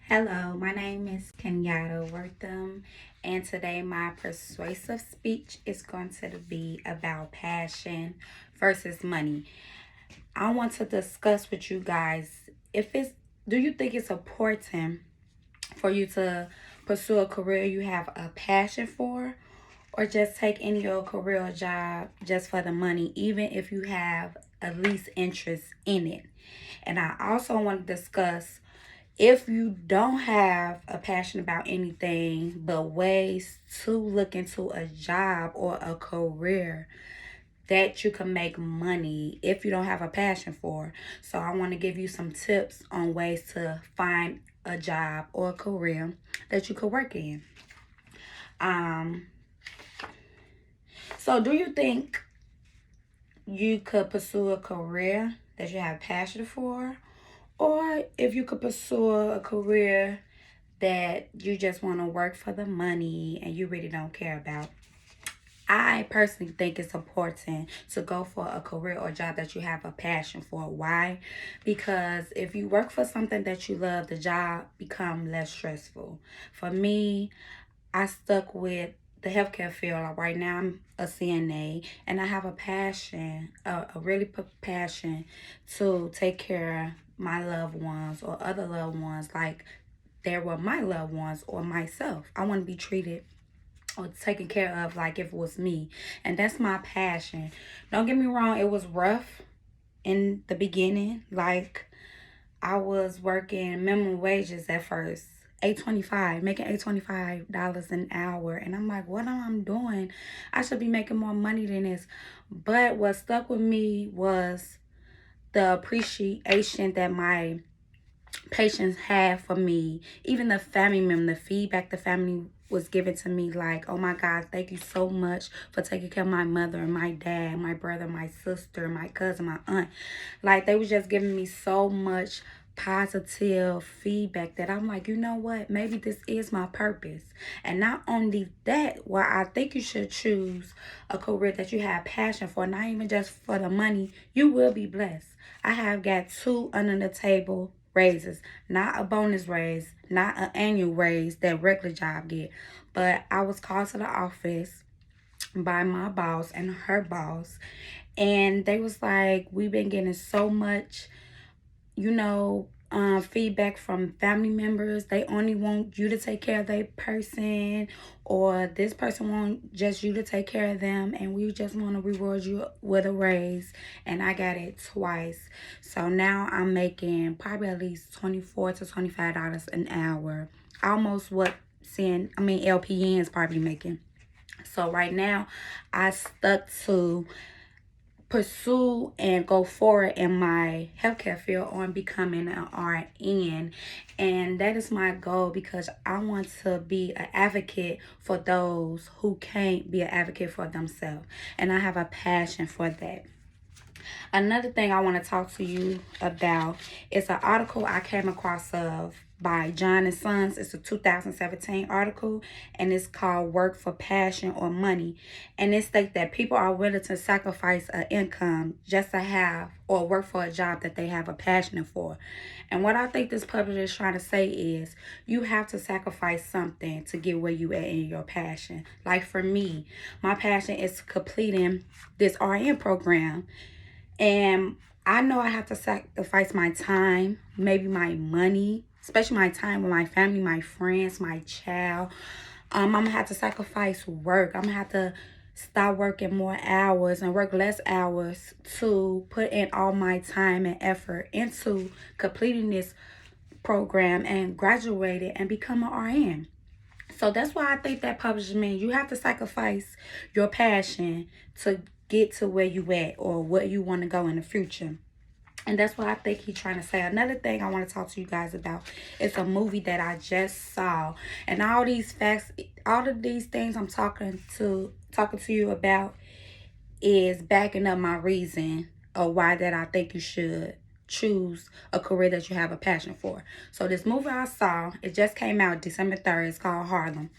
Hello, my name is Kenyatta Wortham, and today my persuasive speech is going to be about passion versus money. I want to discuss with you guys if it's do you think it's important for you to pursue a career you have a passion for, or just take any old career or job just for the money, even if you have at least interest in it? And I also want to discuss if you don't have a passion about anything but ways to look into a job or a career that you can make money if you don't have a passion for. So I want to give you some tips on ways to find a job or a career that you could work in. Um so do you think you could pursue a career that you have passion for, or if you could pursue a career that you just want to work for the money and you really don't care about? I personally think it's important to go for a career or job that you have a passion for. Why? Because if you work for something that you love, the job become less stressful. For me, I stuck with the healthcare field. Like right now, I'm a CNA, and I have a passion, a really passion to take care of my loved ones or other loved ones like they were my loved ones or myself. I want to be treated or taken care of like if it was me. And that's my passion. Don't get me wrong, it was rough in the beginning. Like I was working minimum wages at first. 8.25, making $8.25 an hour. And I'm like, what am I doing? I should be making more money than this. But what stuck with me was the appreciation that my patients had for me, even the family member, the feedback the family was giving to me, like, oh my God, thank you so much for taking care of my mother and my dad, my brother, my sister, my cousin, my aunt. Like, they was just giving me so much positive feedback that I'm like, you know what, maybe this is my purpose. And not only that, well, I think you should choose a career that you have passion for, not even just for the money. You will be blessed. I have got two under the table raises, not a bonus raise, not an annual raise that regular job get, but I was called to the office by my boss and her boss, and they was like, we've been getting so much, feedback from family members. They only want you to take care of their person, or this person want just you to take care of them, and we just want to reward you with a raise. And I got it twice. So now I'm making probably at least $24 to $25 an hour. Almost what LPN is probably making. So right now I stuck to pursue and go forward in my healthcare field on becoming an RN. And that is my goal because I want to be an advocate for those who can't be an advocate for themselves. And I have a passion for that. Another thing I want to talk to you about is an article I came across of by John and Sons. It's a 2017 article, and it's called Work for Passion or Money. And it states that people are willing to sacrifice an income just to have or work for a job that they have a passion for. And what I think this publisher is trying to say is you have to sacrifice something to get where you at in your passion. Like for me, my passion is completing this RN program, and I know I have to sacrifice my time, maybe my money, especially my time with my family, my friends, my child. I'm going to have to sacrifice work. I'm going to have to stop working more hours and work less hours to put in all my time and effort into completing this program and graduate it and become an RN. So that's why I think that publishing means you have to sacrifice your passion to get to where you at or where you want to go in the future. And that's what I think he's trying to say. Another thing I want to talk to you guys about is a movie that I just saw. And all these facts, all of these things I'm talking to you about is backing up my reason of why that I think you should choose a career that you have a passion for. So this movie I saw, it just came out December 3rd. It's called Harlem.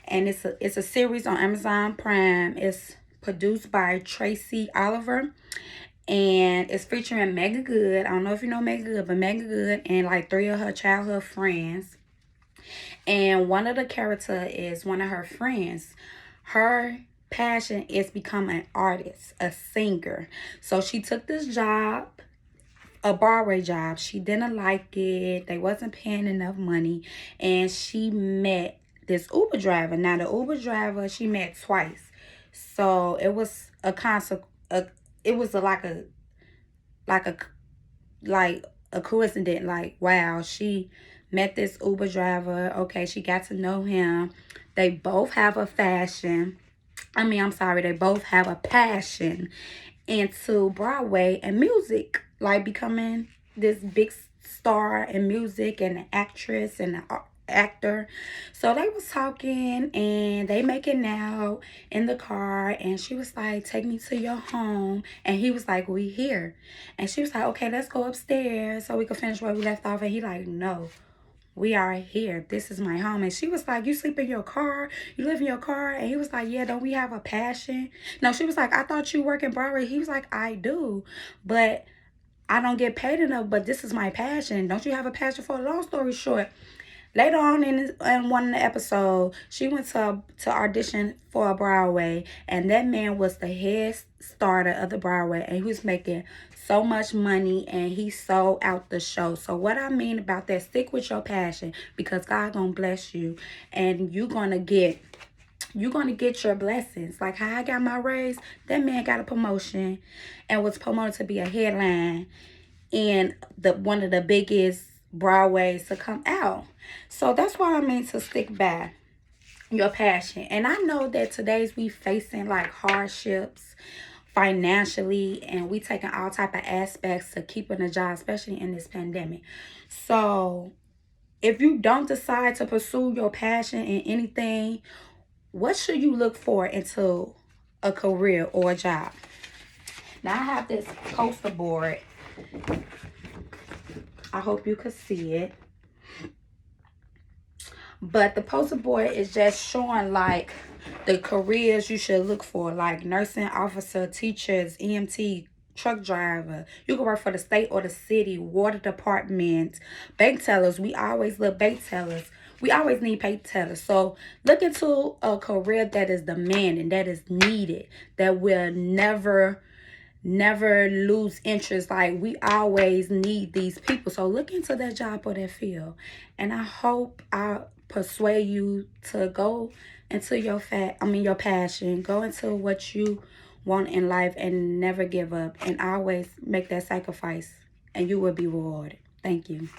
And it's a series on Amazon Prime. It's produced by Tracy Oliver, and it's featuring Megan Good. I don't know if you know Megan Good, but Megan Good and like three of her childhood friends. And one of the character is one of her friends. Her passion is become an artist, a singer. So she took this job, a Broadway job. She didn't like it. They wasn't paying enough money. And she met this Uber driver. Now the Uber driver she met twice. So it was a concept, it was like a like a coincidence. Like, wow, she met this Uber driver. Okay, she got to know him. They both have a fashion. I'm sorry, they both have a passion into Broadway and music, like becoming this big star in music and an actress and an actor. So they was talking and they making out in the car, and she was like, take me to your home, and he was like, we here. And she was like, okay, let's go upstairs so we can finish where we left off. And he like, no, we are here. This is my home. And she was like, you sleep in your car? You live in your car? And he was like, yeah, don't we have a passion? No, she was like, I thought you work in Broadway. He was like, I do, but I don't get paid enough, but this is my passion. Don't you have a passion for a long story short? Later on in one of the episodes, she went to audition for a Broadway, and that man was the head starter of the Broadway, and he was making so much money, and he sold out the show. So what I mean about that, stick with your passion, because God gonna bless you, and you're gonna get your blessings. Like how I got my raise, that man got a promotion and was promoted to be a headline in the one of the biggest Broadways to come out. So that's what I mean to stick by your passion. And I know that today's we facing like hardships financially, and we taking all type of aspects to keeping a job, especially in this pandemic. So if you don't decide to pursue your passion in anything, what should you look for into a career or a job? Now I have this poster board. I hope you could see it. But the poster board is just showing like the careers you should look for, like nursing officer, teachers, EMT, truck driver. You can work for the state or the city, water department, bank tellers. We always look bank tellers. We always need bank tellers. So look into a career that is demanding, that is needed, that will never lose interest. Like we always need these people. So look into that job or that field. And I hope I persuade you to go into your passion. Go into what you want in life and never give up, and always make that sacrifice, and you will be rewarded. Thank you.